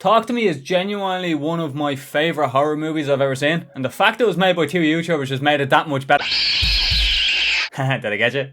Talk to Me is genuinely one of my favourite horror movies I've ever seen, and the fact it was made by two YouTubers just made it that much better. Did I get you?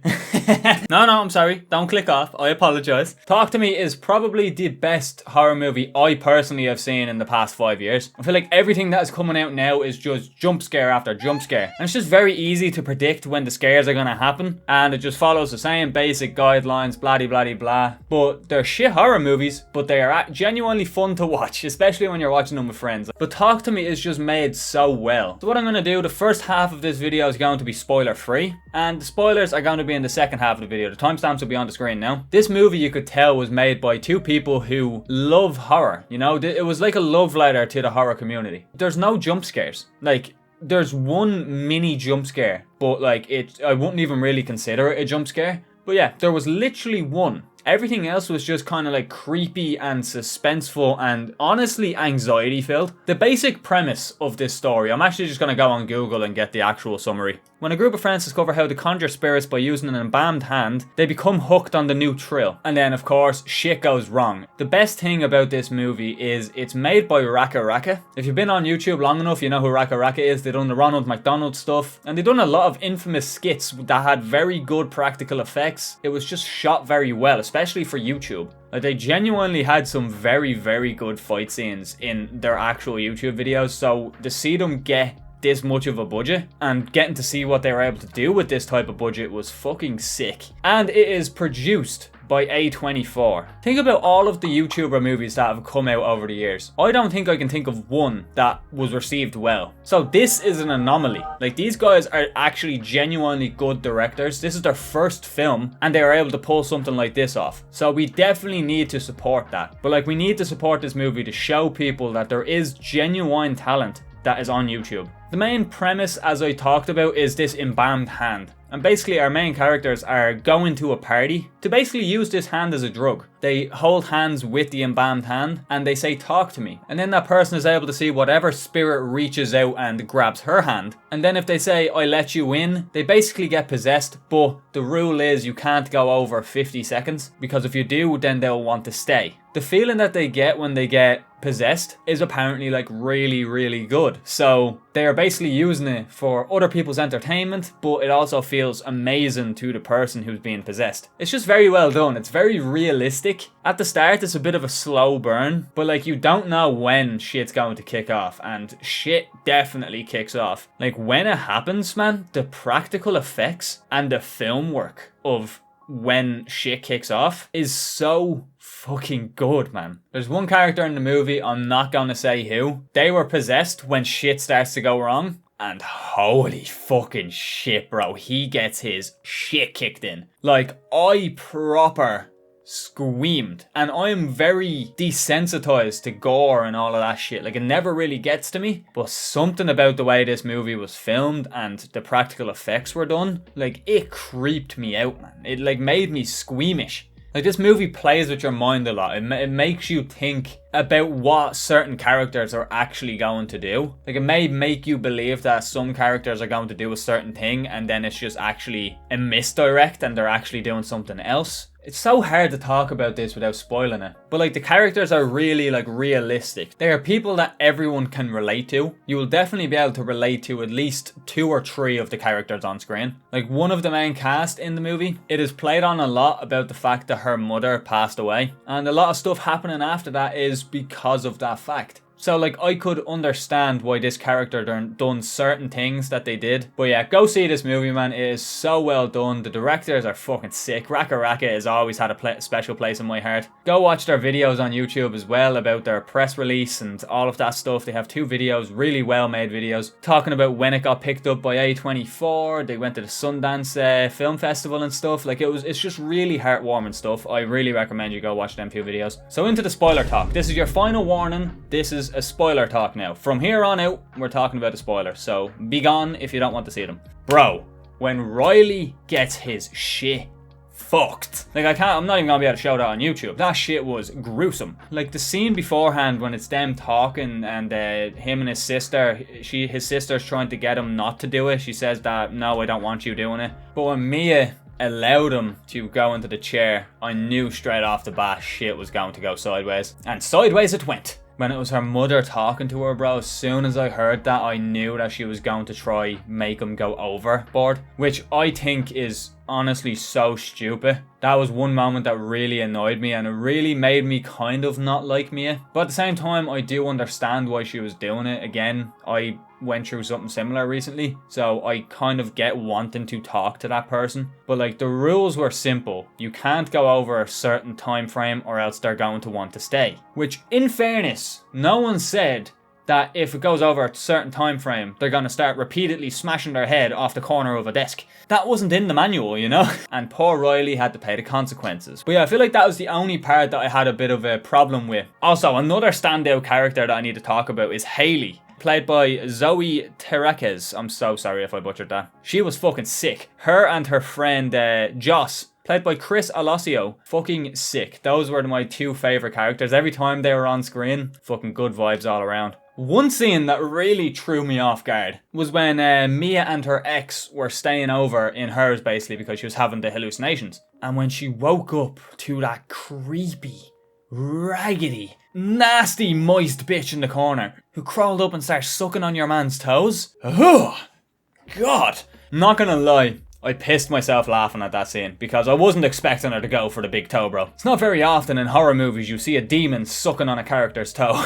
No, I'm sorry. Don't click off. I apologise. Talk to Me is probably the best horror movie I personally have seen in the past 5 years. I feel like everything that is coming out now is just jump scare after jump scare. And it's just very easy to predict when the scares are going to happen. And it just follows the same basic guidelines, blah de blah de blah. But they're shit horror movies, but they are genuinely fun to watch, especially when you're watching them with friends. But Talk to Me is just made so well. So what I'm going to do, the first half of this video is going to be spoiler free. And the spoilers are going to be in the second half of the video. The timestamps will be on the screen now. This movie, you could tell, was made by two people who love horror. You know, it was like a love letter to the horror community. There's no jump scares. Like, there's one mini jump scare, but like I wouldn't even really consider it a jump scare. But yeah, there was literally one. Everything else was just kind of like creepy and suspenseful and honestly anxiety filled. The basic premise of this story, I'm actually just going to go on Google and get the actual summary. When a group of friends discover how to conjure spirits by using an embalmed hand, they become hooked on the new thrill. And then of course, shit goes wrong. The best thing about this movie is it's made by RackaRacka. If you've been on YouTube long enough, you know who RackaRacka is. They've done the Ronald McDonald stuff. And they've done a lot of infamous skits that had very good practical effects. It was just shot very well, especially for YouTube. Like, they genuinely had some very, very good fight scenes in their actual YouTube videos. So to see them get this much of a budget and getting to see what they were able to do with this type of budget was fucking sick. And it is produced by A24. Think about all of the YouTuber movies that have come out over the years. I don't think I can think of one that was received well. So this is an anomaly. Like, these guys are actually genuinely good directors. This is their first film and they are able to pull something like this off. So we definitely need to support that. But like, we need to support this movie to show people that there is genuine talent that is on YouTube. The main premise, as I talked about, is this embalmed hand. And basically our main characters are going to a party to basically use this hand as a drug. They hold hands with the embalmed hand and they say, "Talk to me." And then that person is able to see whatever spirit reaches out and grabs her hand. And then if they say, "I let you in," they basically get possessed. But the rule is you can't go over 50 seconds because if you do, then they'll want to stay. The feeling that they get when they get possessed is apparently like really, really good. So they are basically using it for other people's entertainment, but it also feels amazing to the person who's being possessed. It's just very well done. It's very realistic. At the start, it's a bit of a slow burn, but like, you don't know when shit's going to kick off, and shit definitely kicks off. Like, when it happens, man, the practical effects and the film work of when shit kicks off is so fucking good, man. There's one character in the movie, I'm not gonna say who, they were possessed when shit starts to go wrong, and holy fucking shit, bro, he gets his shit kicked in. Like, I proper screamed, and I'm very desensitized to gore and all of that shit. Like, it never really gets to me, but something about the way this movie was filmed and the practical effects were done, like, it creeped me out, man. It like made me squeamish. Like, this movie plays with your mind a lot. It makes you think about what certain characters are actually going to do. Like, it may make you believe that some characters are going to do a certain thing and then it's just actually a misdirect and they're actually doing something else. It's so hard to talk about this without spoiling it. But like, the characters are really like realistic. They are people that everyone can relate to. You will definitely be able to relate to at least 2 or 3 of the characters on screen. Like, one of the main cast in the movie, it is played on a lot about the fact that her mother passed away. And a lot of stuff happening after that is because of that fact. So like, I could understand why this character done certain things that they did. But yeah, go see this movie, man. It is so well done. The directors are fucking sick. RackaRacka has always had a special place in my heart. Go watch their videos on YouTube as well about their press release and all of that stuff. They have 2 videos, really well made videos, talking about when it got picked up by A24. They went to the Sundance Film Festival and stuff. Like, it's just really heartwarming stuff. I really recommend you go watch them 2 videos. So into the spoiler talk. This is your final warning. This is a spoiler talk now. From here on out, we're talking about a spoiler, so be gone if you don't want to see them. Bro, when Riley gets his shit fucked, like, I'm not even gonna be able to show that on YouTube. That shit was gruesome. Like, the scene beforehand when it's them talking and him and his sister, his sister's trying to get him not to do it. She says that, "No, I don't want you doing it." But when Mia allowed him to go into the chair, I knew straight off the bat shit was going to go sideways. And sideways it went. When it was her mother talking to her, bro, as soon as I heard that, I knew that she was going to try make him go overboard, which I think is honestly so stupid. That was one moment that really annoyed me, and it really made me kind of not like Mia. But at the same time, I do understand why she was doing it. Again, I went through something similar recently, so I kind of get wanting to talk to that person. But like, the rules were simple. You can't go over a certain time frame or else they're going to want to stay. Which, in fairness, no one said that if it goes over a certain time frame, they're going to start repeatedly smashing their head off the corner of a desk. That wasn't in the manual, you know? And poor Riley had to pay the consequences. But yeah, I feel like that was the only part that I had a bit of a problem with. Also, another standout character that I need to talk about is Haley, played by Zoe Terekes. I'm so sorry if I butchered that. She was fucking sick. Her and her friend Joss, played by Chris Alosio, fucking sick. Those were my two favourite characters. Every time they were on screen, fucking good vibes all around. One scene that really threw me off guard was when Mia and her ex were staying over in hers, basically because she was having the hallucinations. And when she woke up to that creepy, raggedy, nasty, moist bitch in the corner who crawled up and started sucking on your man's toes. Oh, God. Not gonna lie, I pissed myself laughing at that scene because I wasn't expecting her to go for the big toe, bro. It's not very often in horror movies you see a demon sucking on a character's toe.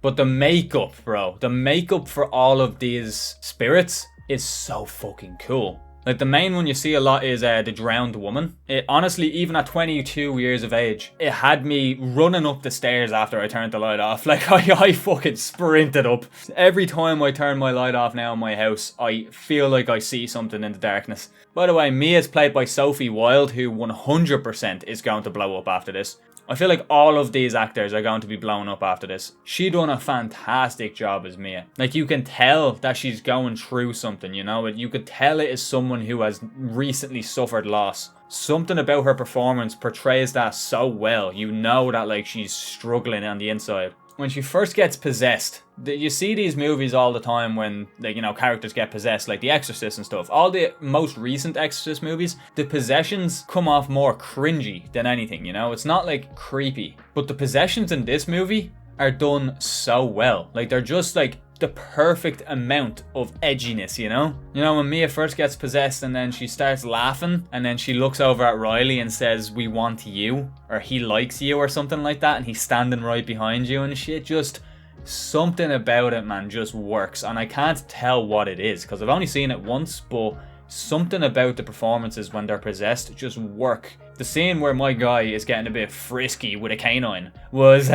But the makeup, bro, the makeup for all of these spirits is so fucking cool. Like, the main one you see a lot is the drowned woman. It honestly, even at 22 years of age, it had me running up the stairs after I turned the light off. Like, I fucking sprinted up. Every time I turn my light off now in my house, I feel like I see something in the darkness. By the way, Mia's played by Sophie Wilde, who 100% is going to blow up after this. I feel like all of these actors are going to be blown up after this. She done a fantastic job as Mia. Like, you can tell that she's going through something, you know? You could tell it is someone who has recently suffered loss. Something about her performance portrays that so well. You know that, like, she's struggling on the inside. When she first gets possessed, you see these movies all the time when, like, you know, characters get possessed, like The Exorcist and stuff. All the most recent Exorcist movies, the possessions come off more cringy than anything, you know? It's not, like, creepy. But the possessions in this movie are done so well. Like, they're just, like, the perfect amount of edginess, you know? You know, when Mia first gets possessed and then she starts laughing and then she looks over at Riley and says, "We want you," or "He likes you," or something like that, and he's standing right behind you and shit. Just something about it, man, just works. And I can't tell what it is because I've only seen it once, but something about the performances when they're possessed just work. The scene where my guy is getting a bit frisky with a canine was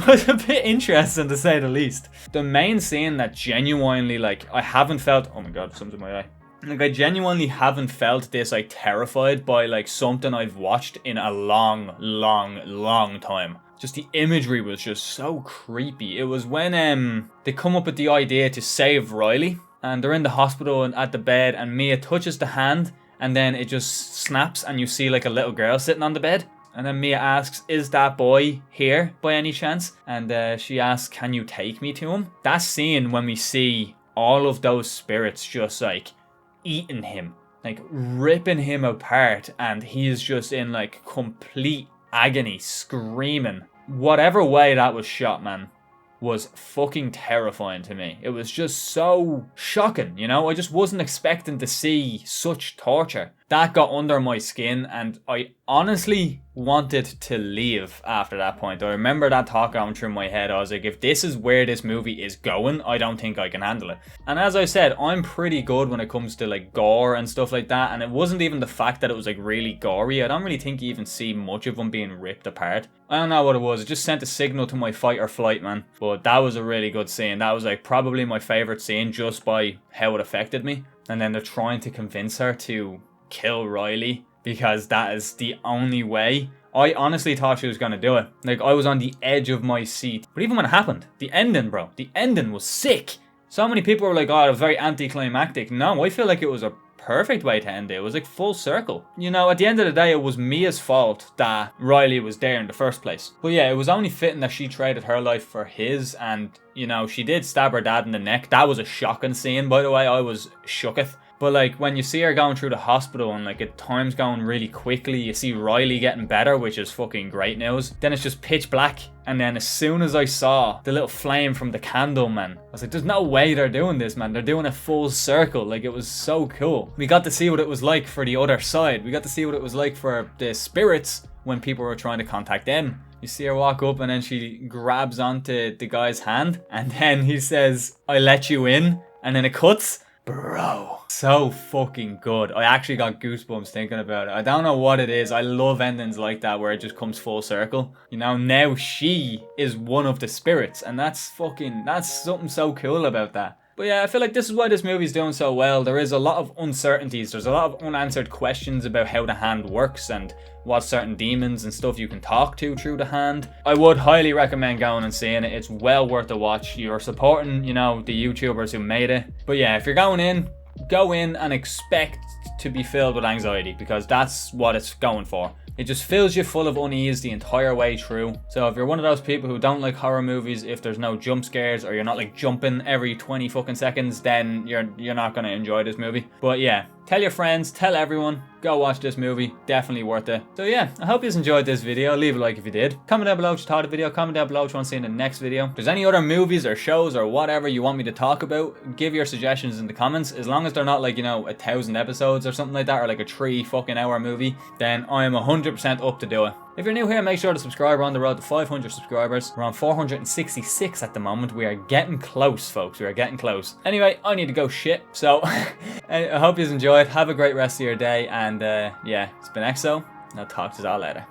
was a bit interesting, to say the least. The main scene that genuinely, like, I haven't felt... Oh my god, something's in my eye. Like, I genuinely haven't felt this, like, terrified by, like, something I've watched in a long time. Just the imagery was just so creepy. It was when they come up with the idea to save Riley, and they're in the hospital and at the bed, and Mia touches the hand, and then it just snaps, and you see, like, a little girl sitting on the bed. And then Mia asks, "Is that boy here by any chance?" And she asks, "Can you take me to him?" That scene when we see all of those spirits just, like, eating him, like, ripping him apart, and he is just in, like, complete agony, screaming. Whatever way that was shot, man, was fucking terrifying to me. It was just so shocking, you know? I just wasn't expecting to see such torture. That got under my skin, and I honestly wanted to leave after that point. I remember that thought going through my head. I was like, if this is where this movie is going, I don't think I can handle it. And as I said, I'm pretty good when it comes to, like, gore and stuff like that, and it wasn't even the fact that it was, like, really gory. I don't really think you even see much of them being ripped apart. I don't know what it was. It just sent a signal to my fight or flight, man. But that was a really good scene. That was, like, probably my favourite scene just by how it affected me. And then they're trying to convince her to kill Riley because that is the only way. I honestly thought she was going to do it. Like, I was on the edge of my seat. But even when it happened, the ending, bro, the ending was sick. So many people were like, "Oh, it was very anticlimactic." No, I feel like it was a perfect way to end it. It was like full circle. You know, at the end of the day, it was Mia's fault that Riley was there in the first place. But yeah, it was only fitting that she traded her life for his, and, you know, she did stab her dad in the neck. That was a shocking scene, by the way. I was shooketh. But, like, when you see her going through the hospital and, like, time's going really quickly, you see Riley getting better, which is fucking great news. Then it's just pitch black. And then as soon as I saw the little flame from the candle, man, I was like, there's no way they're doing this, man. They're doing a full circle. Like, it was so cool. We got to see what it was like for the other side. We got to see what it was like for the spirits when people were trying to contact them. You see her walk up and then she grabs onto the guy's hand. And then he says, I let you in. And then it cuts. Bro, so fucking good. I actually got goosebumps thinking about it. I don't know what it is. I love endings like that where it just comes full circle. You know, now she is one of the spirits, and that's something so cool about that. But yeah, I feel like this is why this movie's doing so well. There is a lot of uncertainties. There's a lot of unanswered questions about how the hand works and what certain demons and stuff you can talk to through the hand. I would highly recommend going and seeing it. It's well worth a watch. You're supporting, you know, the YouTubers who made it. But yeah, if you're going in, go in and expect to be filled with anxiety, because that's what it's going for. It just fills you full of unease the entire way through. So if you're one of those people who don't like horror movies, if there's no jump scares or you're not like jumping every 20 fucking seconds, then you're not going to enjoy this movie. But yeah, tell your friends, tell everyone, go watch this movie. Definitely worth it. So yeah, I hope you enjoyed this video. Leave a like if you did. Comment down below what you thought of the video. Comment down below what you want to see in the next video. If there's any other movies or shows or whatever you want me to talk about, give your suggestions in the comments. As long as they're not like, you know, 1,000 episodes or something like that, or like a 3 fucking hour movie, then I am 100% up to do it. If you're new here, make sure to subscribe. We're on the road to 500 subscribers. We're on 466 at the moment. We are getting close, folks. We are getting close. Anyway, I need to go shit. So, I hope you enjoyed. Have a great rest of your day. And yeah, it's been EXO. And I'll talk to you all later.